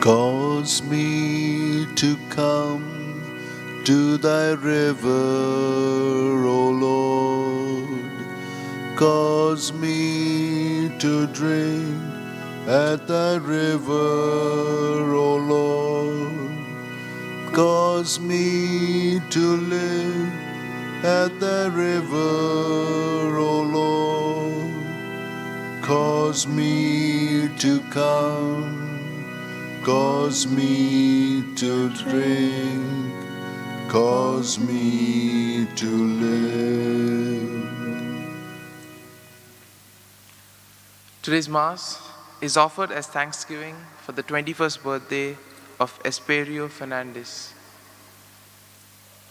Cause me to come to thy river, O Lord. Cause me to drink at thy river, O Lord. Cause me to live at thy river, O Lord. Cause me to come, cause me to drink, cause me to live. Today's Mass is offered as thanksgiving for the 21st birthday of Esperio Fernandez.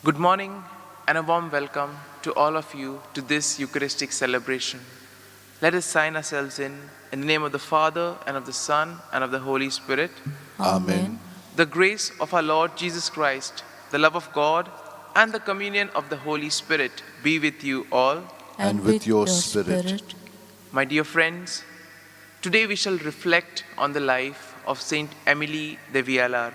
Good morning and a warm welcome to all of you to this Eucharistic celebration. Let us sign ourselves in the name of the Father, and of the Son, and of the Holy Spirit. Amen. The grace of our Lord Jesus Christ, the love of God, and the communion of the Holy Spirit be with you all. And with your spirit. My dear friends, today we shall reflect on the life of Saint Emily Devialar.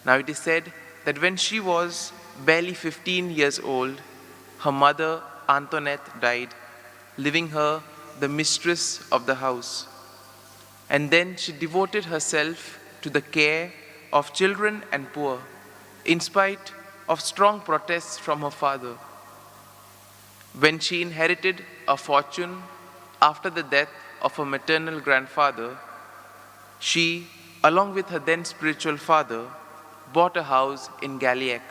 Now it is said that when she was barely 15 years old, her mother Antoinette died, leaving her the mistress of the house. And then she devoted herself to the care of children and poor, in spite of strong protests from her father. When she inherited a fortune after the death of her maternal grandfather, she, along with her then spiritual father, bought a house in Galiac,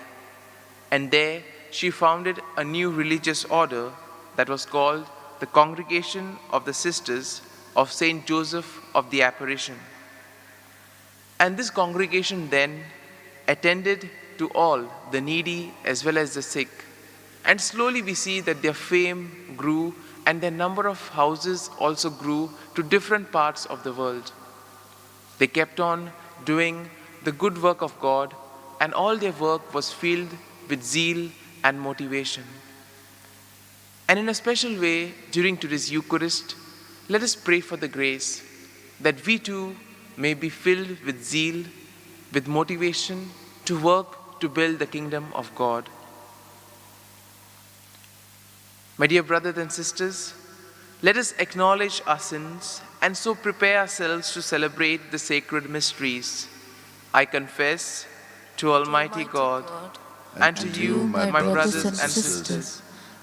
and there she founded a new religious order that was called the Congregation of the Sisters of Saint Joseph of the Apparition. And this congregation then attended to all the needy as well as the sick. And slowly we see that their fame grew and their number of houses also grew to different parts of the world. They kept on doing the good work of God, and all their work was filled with zeal and motivation. And in a special way, during today's Eucharist, let us pray for the grace that we too may be filled with zeal, with motivation to work to build the kingdom of God. My dear brothers and sisters, let us acknowledge our sins and so prepare ourselves to celebrate the sacred mysteries. I confess to Almighty God and to you, my brothers and sisters,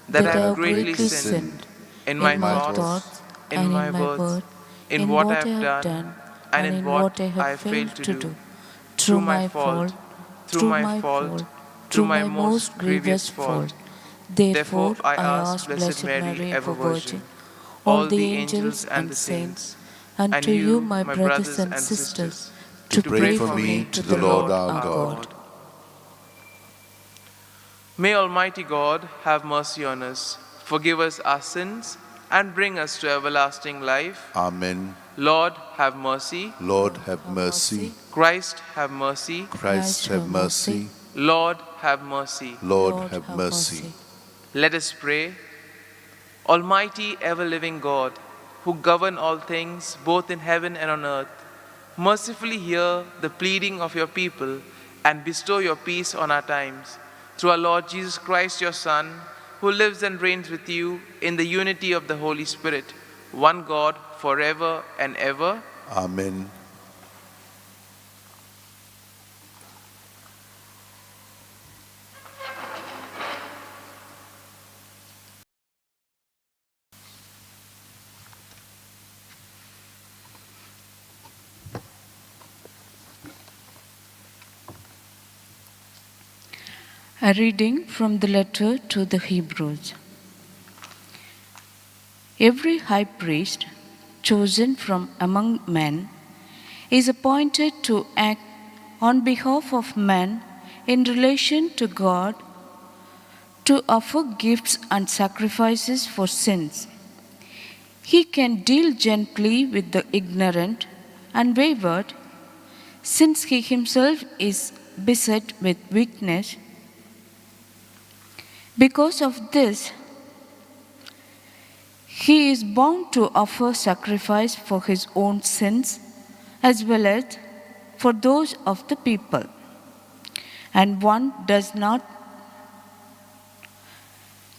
that I have greatly sinned in my thoughts, in my words, in what I have done, and in what I have failed to do, through my fault, through my most grievous fault. Therefore I ask Blessed Mary, ever Virgin, all the angels and the saints, and to you, my brothers and sisters, to pray for me to the Lord our God. May Almighty God have mercy on us, forgive us our sins, and bring us to everlasting life. Amen. Lord, have mercy. Lord, have mercy. Christ, have mercy. Christ, have mercy. Lord, have mercy. Lord, have mercy. Let us pray. Almighty, ever-living God, who govern all things, both in heaven and on earth, mercifully hear the pleading of your people and bestow your peace on our times. Through our Lord Jesus Christ, your Son, who lives and reigns with you in the unity of the Holy Spirit, one God, forever and ever. Amen. A reading from the letter to the Hebrews. Every high priest chosen from among men is appointed to act on behalf of men in relation to God, to offer gifts and sacrifices for sins. He can deal gently with the ignorant and wayward, since he himself is beset with weakness. Because of this, he is bound to offer sacrifice for his own sins as well as for those of the people. And one does not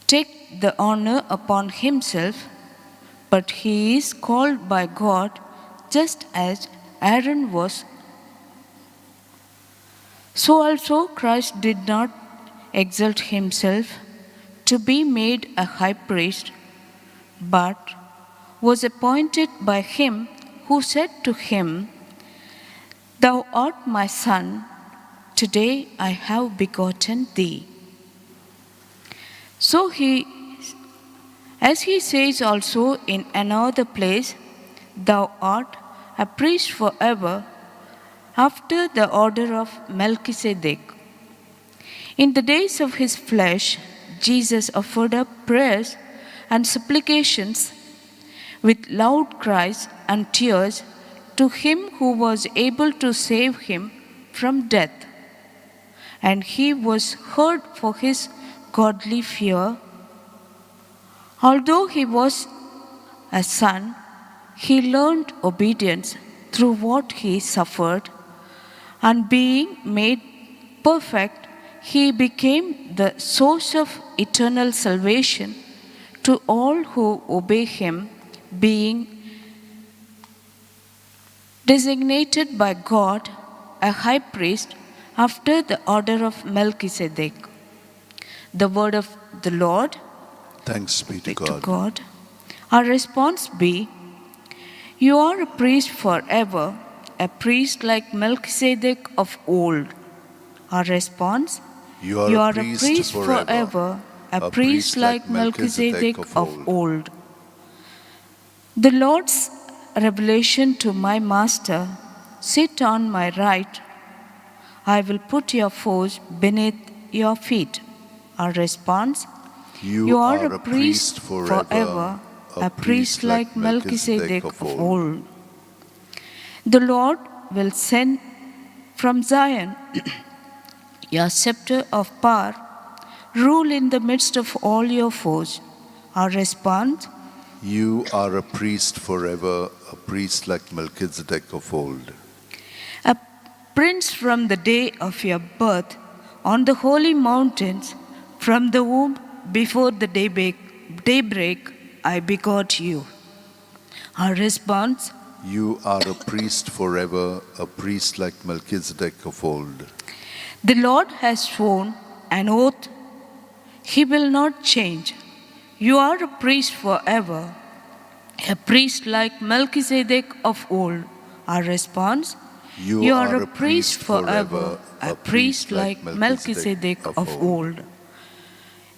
take the honor upon himself, but he is called by God just as Aaron was. So also Christ did not exalt himself to be made a high priest, but was appointed by him who said to him, "Thou art my son, today I have begotten thee." So as he says also in another place, "Thou art a priest forever, after the order of Melchizedek." In the days of his flesh, Jesus offered up prayers and supplications with loud cries and tears to him who was able to save him from death. And he was heard for his godly fear. Although he was a son, he learned obedience through what he suffered, and being made perfect, he became the source of eternal salvation to all who obey him, being designated by God a high priest after the order of Melchizedek. The word of the Lord. Thanks be to To God. God. Our response be, "You are a priest forever, a priest like Melchizedek of old." Our response, You are "You a are a priest priest forever, forever, a priest like Melchizedek of old." old." The Lord's revelation to my master, "Sit on my right, I will put your foes beneath your feet." Our response, "You are a priest forever, a priest like Melchizedek of old." The Lord will send from Zion your scepter of power, rule in the midst of all your foes. Our response, You are a priest forever, a priest like Melchizedek of old. "A prince from the day of your birth on the holy mountains, from the womb before the daybreak, I begot you." Our response, You are a priest forever, a priest like Melchizedek of old. "The Lord has sworn an oath he will not change. You are a priest forever, a priest like Melchizedek of old." Our response, "You are a priest forever, a priest like Melchizedek of old."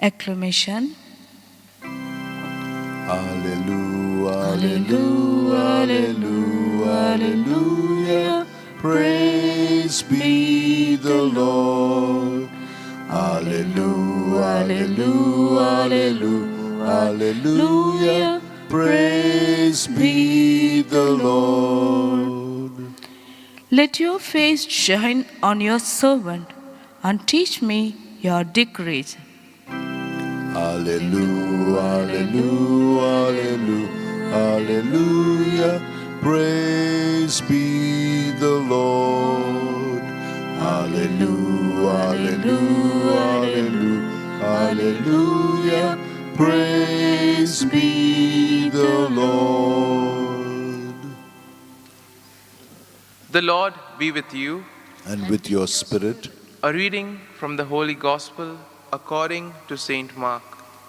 Acclamation. Alleluia, Alleluia, alleluia, alleluia. praise be the Lord. Alleluia, alleluia, alleluia, alleluia, praise be the Lord. Let your face shine on your servant, and teach me your decrees. Alleluia, alleluia, alleluia, alleluia, praise be the Lord. Alleluia, alleluia, alleluia, alleluia, praise be the Lord. The Lord be with you. And with your spirit, A reading from the Holy Gospel according to Saint Mark.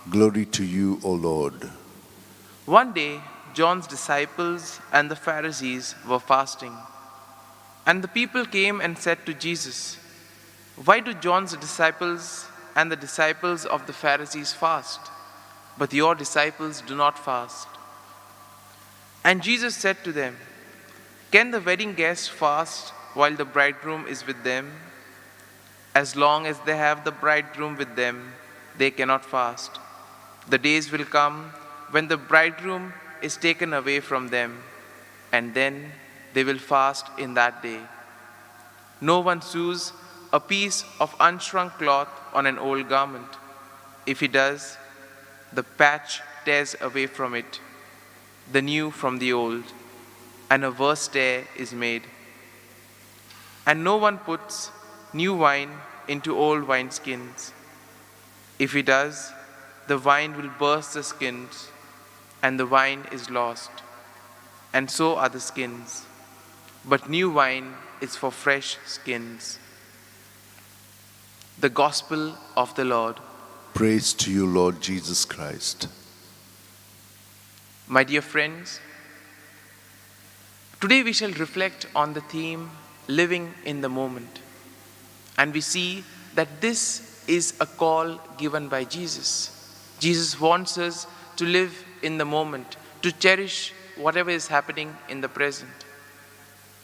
glory to you, O Lord. One day, John's disciples and the Pharisees were fasting. And the people came and said to Jesus, "Why do John's disciples and the disciples of the Pharisees fast, but your disciples do not fast?" And Jesus said to them, "Can the wedding guests fast while the bridegroom is with them? As long as they have the bridegroom with them, they cannot fast. The days will come when the bridegroom is taken away from them, and then they will fast in that day. No one sews a piece of unshrunk cloth on an old garment. If he does, the patch tears away from it, the new from the old, and a worse tear is made. And no one puts new wine into old wineskins. If he does, the wine will burst the skins, and the wine is lost, and so are the skins. But new wine is for fresh skins. The Gospel of the Lord. Praise to you, Lord Jesus Christ. My dear friends, today we shall reflect on the theme, living in the moment. And we see that this is a call given by Jesus. Jesus wants us to live in the moment, to cherish whatever is happening in the present.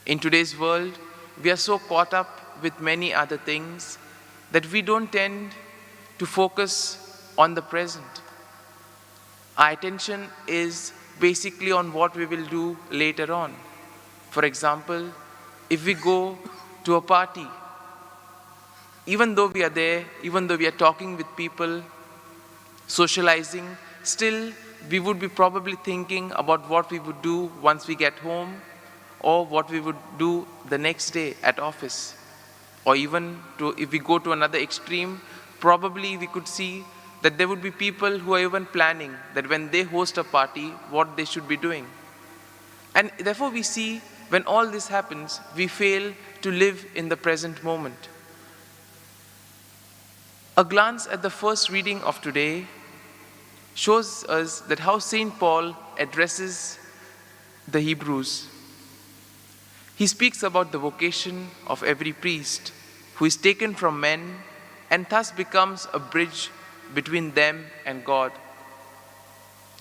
In today's world, we are so caught up with many other things that we don't tend to focus on the present. Our attention is basically on what we will do later on. For example, if we go to a party, even though we are there, even though we are talking with people, socializing, still we would be probably thinking about what we would do once we get home, or what we would do the next day at office. Or even if we go to another extreme, probably we could see that there would be people who are even planning that when they host a party, what they should be doing. And therefore we see when all this happens, we fail to live in the present moment. A glance at the first reading of today shows us that how St. Paul addresses the Hebrews. He speaks about the vocation of every priest who is taken from men and thus becomes a bridge between them and God.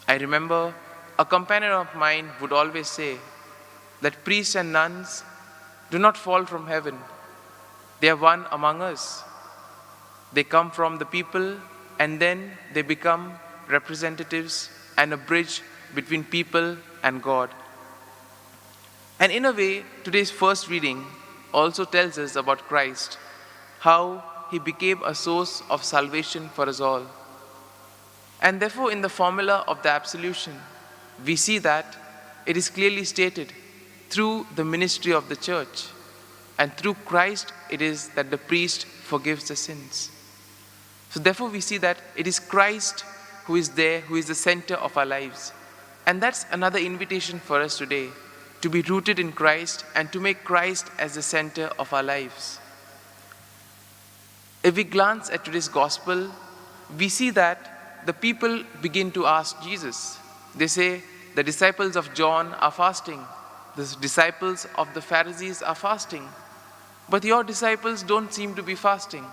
I remember a companion of mine would always say that priests and nuns do not fall from heaven. They are one among us. They come from the people and then they become representatives and a bridge between people and God. And in a way, today's first reading also tells us about Christ, how he became a source of salvation for us all. And therefore, in the formula of the absolution, we see that it is clearly stated through the ministry of the church, and through Christ it is that the priest forgives the sins. So therefore we see that it is Christ who is there, who is the center of our lives. And that's another invitation for us today, to be rooted in Christ and to make Christ as the center of our lives. If we glance at today's gospel, we see that the people begin to ask Jesus. They say, the disciples of John are fasting. The disciples of the Pharisees are fasting. But your disciples don't seem to be fasting.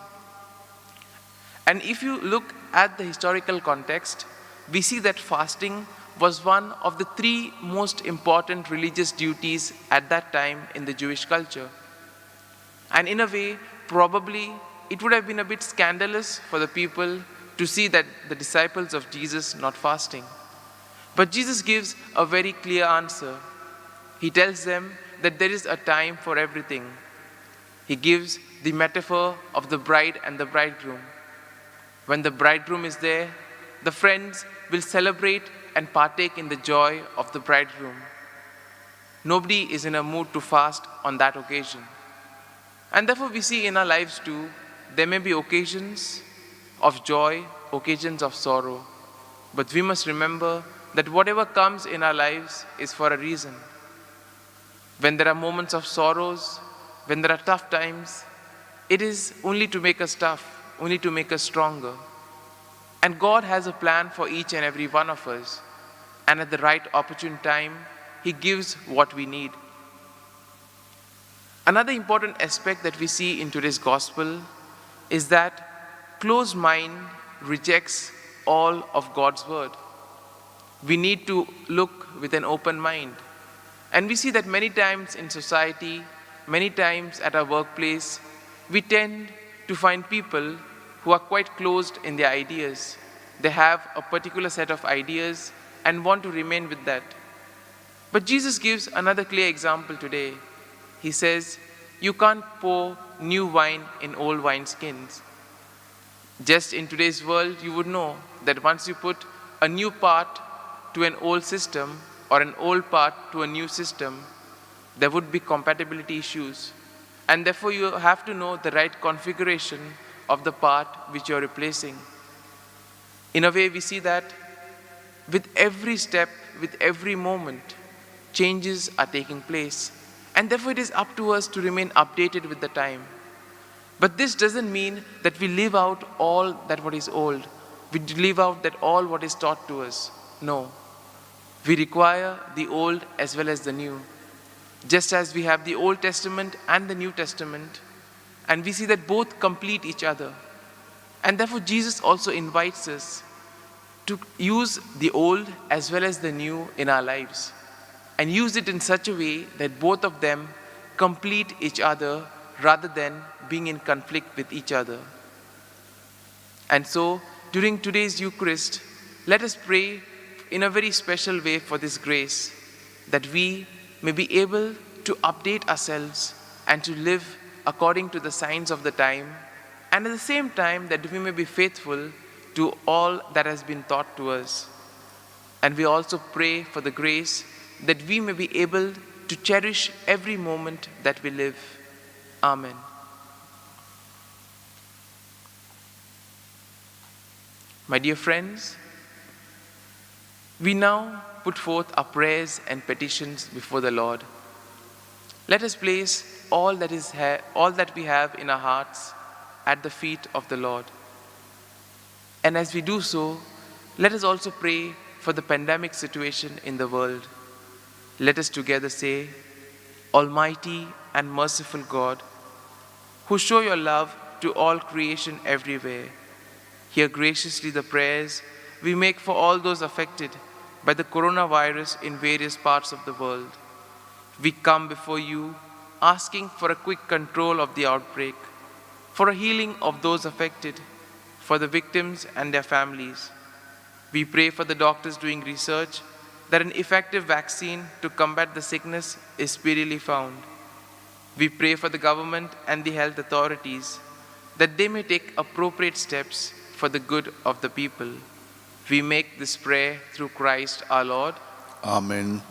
And if you look at the historical context, we see that fasting was one of the three most important religious duties at that time in the Jewish culture. And in a way, probably it would have been a bit scandalous for the people to see that the disciples of Jesus not fasting. But Jesus gives a very clear answer. He tells them that there is a time for everything. He gives the metaphor of the bride and the bridegroom. When the bridegroom is there, the friends will celebrate and partake in the joy of the bridegroom. Nobody is in a mood to fast on that occasion. And therefore we see in our lives too, there may be occasions of joy, occasions of sorrow. But we must remember that whatever comes in our lives is for a reason. When there are moments of sorrows, when there are tough times, it is only to make us tough, only to make us stronger. And God has a plan for each and every one of us. And at the right opportune time, He gives what we need. Another important aspect that we see in today's gospel is that closed mind rejects all of God's word. We need to look with an open mind. And we see that many times in society, many times at our workplace, we tend to find people who are quite closed in their ideas. They have a particular set of ideas and want to remain with that. But Jesus gives another clear example today. He says, you can't pour new wine in old wineskins. Just in today's world, you would know that once you put a new part to an old system or an old part to a new system, there would be compatibility issues. And therefore you have to know the right configuration of the part which you are replacing. In a way, we see that with every step, with every moment, changes are taking place. And therefore it is up to us to remain updated with the time. But this doesn't mean that we leave out all that what is old. We leave out that all what is taught to us. No. We require the old as well as the new. Just as we have the Old Testament and the New Testament, and we see that both complete each other. And therefore Jesus also invites us to use the old as well as the new in our lives, and use it in such a way that both of them complete each other rather than being in conflict with each other. And so, during today's Eucharist, let us pray in a very special way for this grace, that we may be able to update ourselves and to live according to the signs of the time, and at the same time that we may be faithful to all that has been taught to us. And we also pray for the grace that we may be able to cherish every moment that we live. Amen. My dear friends, we now put forth our prayers and petitions before the Lord. Let us place all that we have in our hearts at the feet of the Lord. And as we do so, let us also pray for the pandemic situation in the world. Let us together say, Almighty and merciful God, who show your love to all creation everywhere, hear graciously the prayers we make for all those affected by the coronavirus in various parts of the world. We come before you asking for a quick control of the outbreak, for a healing of those affected, for the victims and their families. We pray for the doctors doing research that an effective vaccine to combat the sickness is speedily found. We pray for the government and the health authorities that they may take appropriate steps for the good of the people. We make this prayer through Christ our Lord. Amen.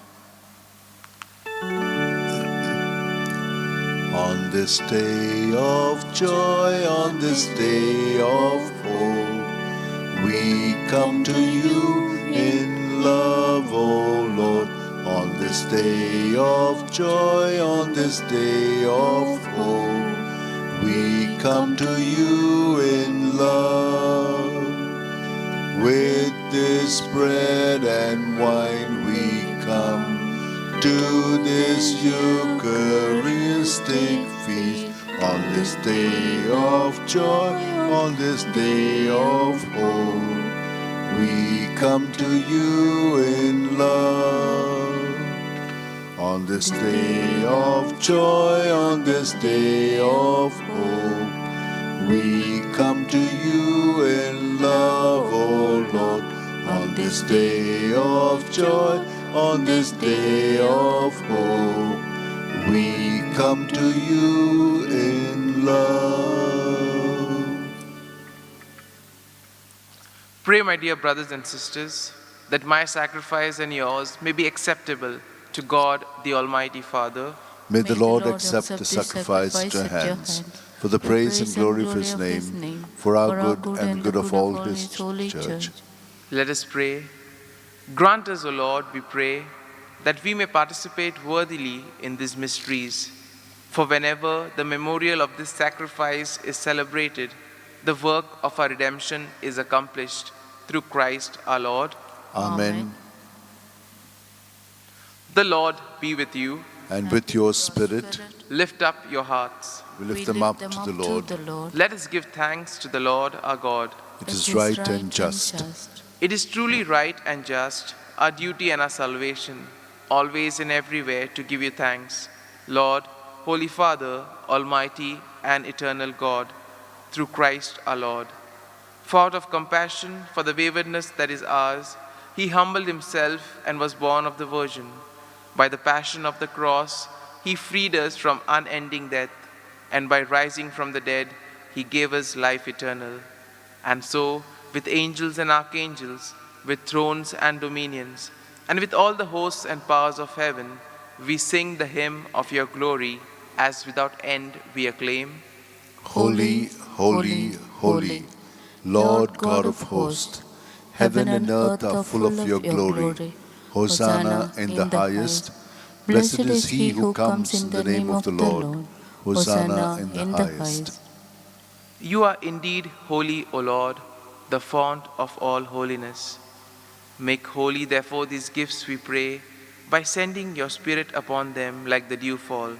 On this day of joy, on this day of hope, we come to you in love, O Lord. On this day of joy, on this day of hope, we come to you in love. With this bread and wine we come to this Eucharistic feast. On this day of joy, on this day of hope, we come to you in love. On this day of joy, on this day of hope, we come to you in love, O Lord. On this day of joy, on this day of hope, we come to you in love. Pray, my dear brothers and sisters, that my sacrifice and yours may be acceptable to God, the Almighty Father. May the Lord accept the sacrifice at your hands, for the praise and glory of his name, for our good and the good of all his church. Let us pray. Grant us, O Lord, we pray, that we may participate worthily in these mysteries. For whenever the memorial of this sacrifice is celebrated, the work of our redemption is accomplished through Christ our Lord. Amen. The Lord be with you. And with your spirit, Lift up your hearts. we lift them up to the Lord. Let us give thanks to the Lord our God. It is right and just. It is truly right and just, our duty and our salvation, always and everywhere to give you thanks, Lord, Holy Father, Almighty and eternal God, through Christ our Lord. For out of compassion for the waywardness that is ours, he humbled himself and was born of the Virgin. By the passion of the cross, he freed us from unending death, and by rising from the dead, he gave us life eternal. And so, with angels and archangels, with thrones and dominions, and with all the hosts and powers of heaven, we sing the hymn of your glory. as without end we acclaim. Holy, holy, holy, Lord God of hosts, heaven and earth are full of your glory. Hosanna in the highest. Blessed is he who comes in the name of the Lord. Hosanna in the highest. You are indeed holy, O Lord, the fount of all holiness. Make holy, therefore, these gifts, we pray, by sending your Spirit upon them like the dewfall,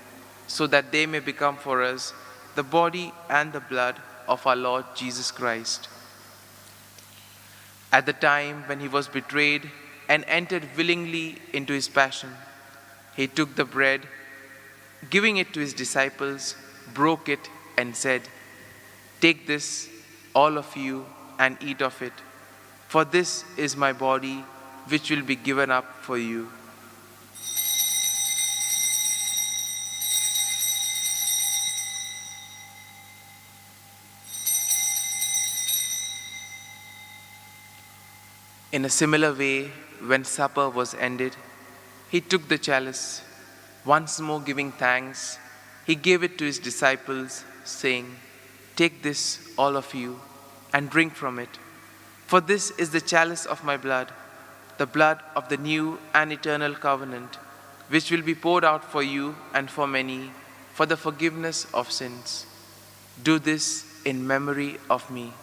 so that they may become for us the body and the blood of our Lord Jesus Christ. At the time when he was betrayed and entered willingly into his passion, he took the bread, giving it to his disciples, broke it and said, "Take this, all of you, and eat of it, for this is my body, which will be given up for you." In a similar way, when supper was ended, he took the chalice. Once more giving thanks, he gave it to his disciples, saying, "Take this, all of you, and drink from it. For this is the chalice of my blood, the blood of the new and eternal covenant, which will be poured out for you and for many for the forgiveness of sins. Do this in memory of me."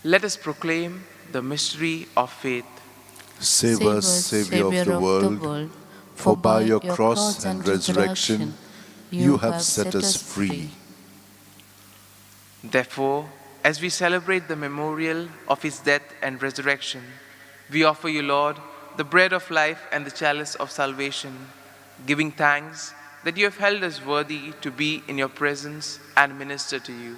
Let us proclaim the mystery of faith. Save us, Savior of the world, for by your cross and resurrection you have set us free. Therefore, as we celebrate the memorial of his death and resurrection, we offer you, Lord, the bread of life and the chalice of salvation, giving thanks that you have held us worthy to be in your presence and minister to you.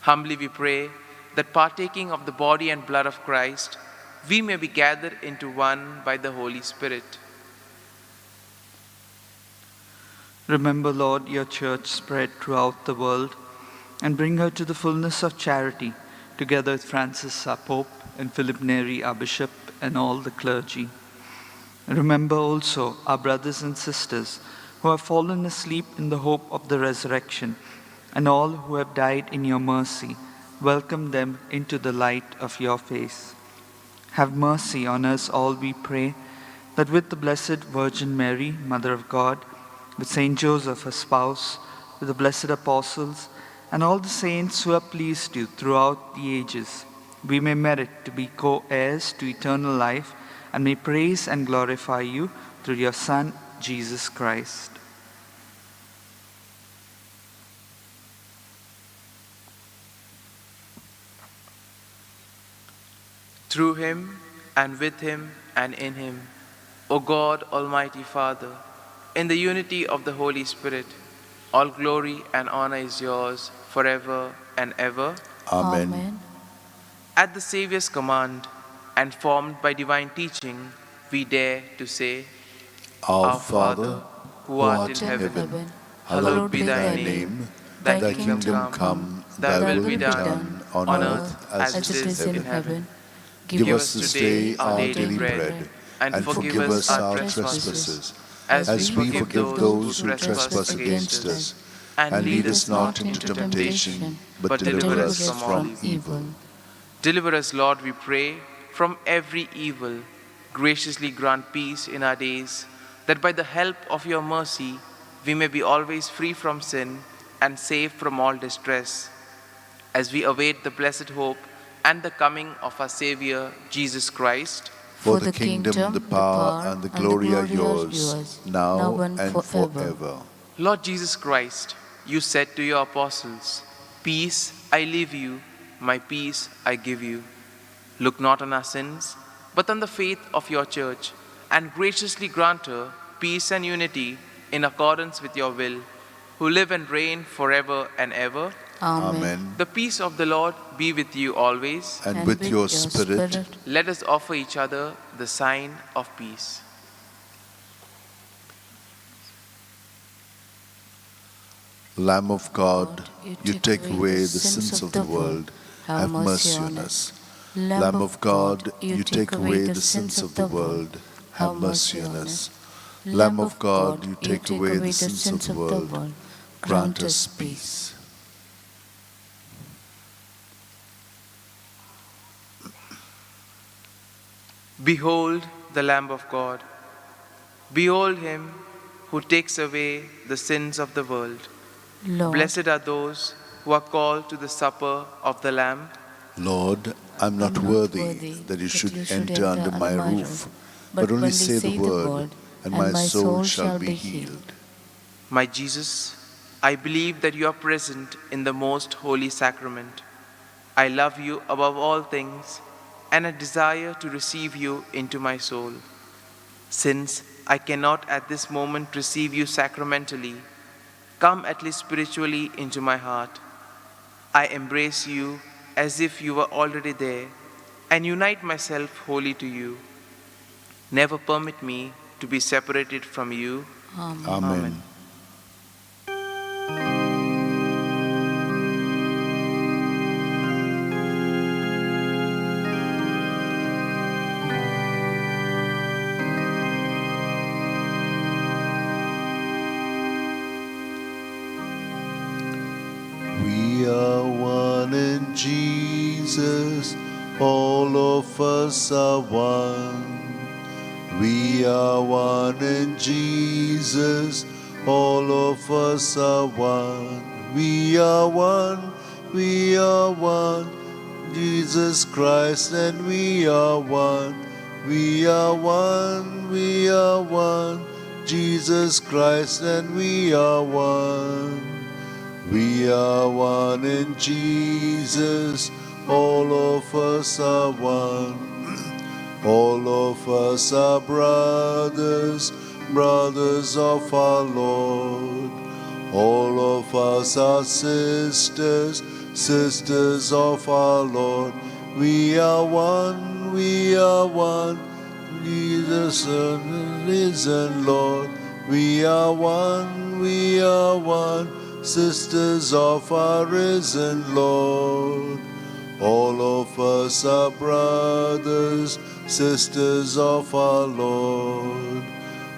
Humbly we pray that partaking of the body and blood of Christ, we may be gathered into one by the Holy Spirit. Remember, Lord, your church spread throughout the world, and bring her to the fullness of charity, together with Francis, our Pope, and Philip Neri, our Bishop, and all the clergy. Remember also our brothers and sisters who have fallen asleep in the hope of the resurrection, and all who have died in your mercy. Welcome them into the light of your face. Have mercy on us all, we pray, that with the Blessed Virgin Mary, Mother of God, with Saint Joseph, her spouse, with the blessed apostles, and all the saints who have pleased you throughout the ages, we may merit to be co-heirs to eternal life, and may praise and glorify you through your Son, Jesus Christ. Through him, and with him, and in him, O God, Almighty Father, in the unity of the Holy Spirit, all glory and honor is yours forever and ever. Amen. At the Saviour's command, and formed by divine teaching, we dare to say, Our Father, who art in heaven, hallowed be thy name. Thy kingdom come, thy will be done, on earth as it is in heaven. Give us this day our daily bread, and forgive us our trespasses, as we forgive those who trespass against us. And lead us not into temptation, but deliver us from evil. Deliver us, Lord, we pray, from every evil. Graciously grant peace in our days, that by the help of your mercy we may be always free from sin and safe from all distress, as we await the blessed hope and the coming of our Savior, Jesus Christ. For the kingdom, the power, and the glory are yours, now and forever. Lord Jesus Christ, you said to your apostles, "Peace I leave you, my peace I give you." Look not on our sins, but on the faith of your church, and graciously grant her peace and unity in accordance with your will, who live and reign forever and ever. Amen. The peace of the Lord be with you always. And with your spirit. Let us offer each other the sign of peace. Lamb of God, you take away the sins of the world, have mercy on us. Lamb of God, you take away the sins of the world, have mercy on us. Lamb of God, you take away the sins of the world, grant us peace. Behold the Lamb of God. Behold him who takes away the sins of the world. Lord, Blessed are those who are called to the supper of the Lamb. Lord, I'm not worthy that you should enter under my roof, but only say the word, and my soul shall be healed. My Jesus, I believe that you are present in the most holy sacrament. I love you above all things, and I desire to receive you into my soul. Since I cannot at this moment receive you sacramentally, come at least spiritually into my heart. I embrace you as if you were already there, and unite myself wholly to you. Never permit me to be separated from you. Amen. Amen. We are one in Jesus, all of us are one. We are one in Jesus, all of us are one. We are one, we are one, Jesus Christ, and we are one. We are one, we are one, Jesus Christ, and we are one. We are one in Jesus, all of us are one. All of us are brothers, brothers of our Lord. All of us are sisters, sisters of our Lord. We are one, we are one, Jesus and risen Lord. We are one, we are one, sisters of our risen Lord. All of us are brothers, sisters of our Lord.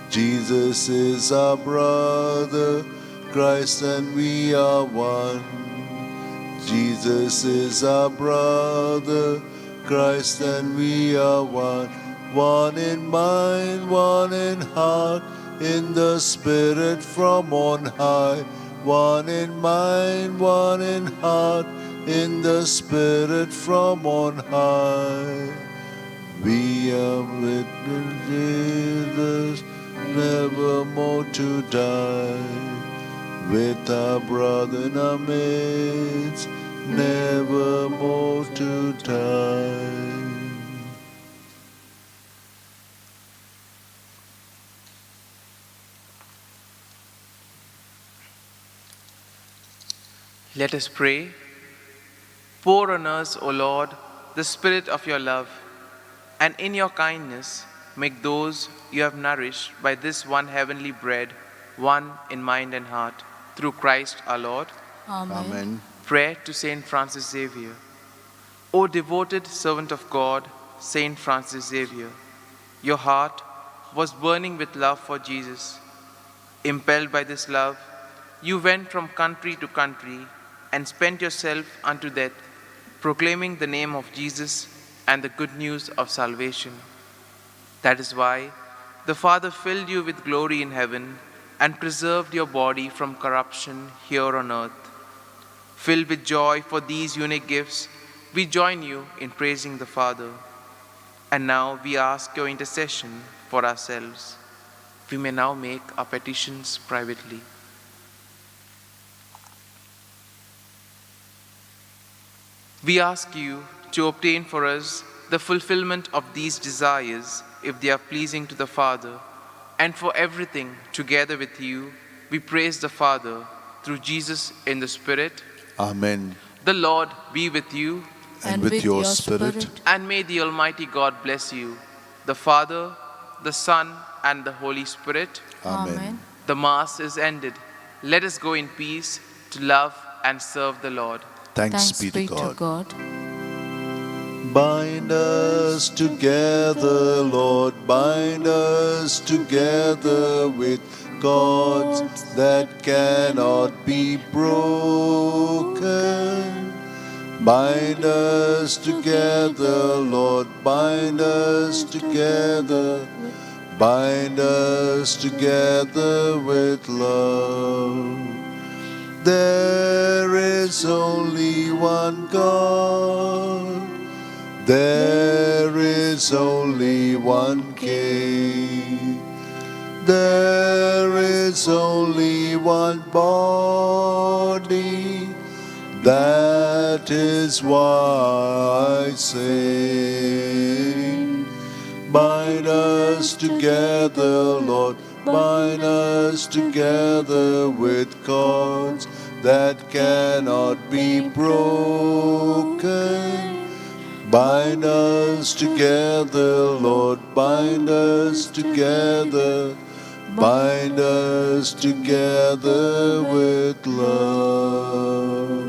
Jesus is our brother, Christ and we are one. Jesus is our brother, Christ and we are one. One in mind, one in heart, in the Spirit from on high. One in mind, one in heart, in the Spirit from on high. We are with Jesus, never more to die. With our brother in our midst, never more to die. Let us pray. Pour on us, O Lord, the spirit of your love, and in your kindness make those you have nourished by this one heavenly bread one in mind and heart, through Christ our Lord. Amen. Amen. Prayer to Saint Francis Xavier. O devoted servant of God, Saint Francis Xavier, your heart was burning with love for Jesus. Impelled by this love, you went from country to country and spent yourself unto death, proclaiming the name of Jesus and the good news of salvation. That is why the Father filled you with glory in heaven and preserved your body from corruption here on earth. Filled with joy for these unique gifts, we join you in praising the Father. And now we ask your intercession for ourselves. We may now make our petitions privately. We ask you to obtain for us the fulfillment of these desires if they are pleasing to the Father, and for everything together with you, we praise the Father through Jesus in the Spirit. Amen. The Lord be with you, And with your spirit. and may the Almighty God bless you, the Father, the Son, and the Holy Spirit. Amen. The Mass is ended. let us go in peace to love and serve the Lord. Thanks be to God. Bind us together, Lord, bind us together with cords that cannot be broken. Bind us together, Lord, bind us together. Bind us together with love. There is only one God. There is only one King. There is only one body. That is why I say, bind us together, Lord, bind us together with cords that cannot be broken. Bind us together, Lord, bind us together. Bind us together with love.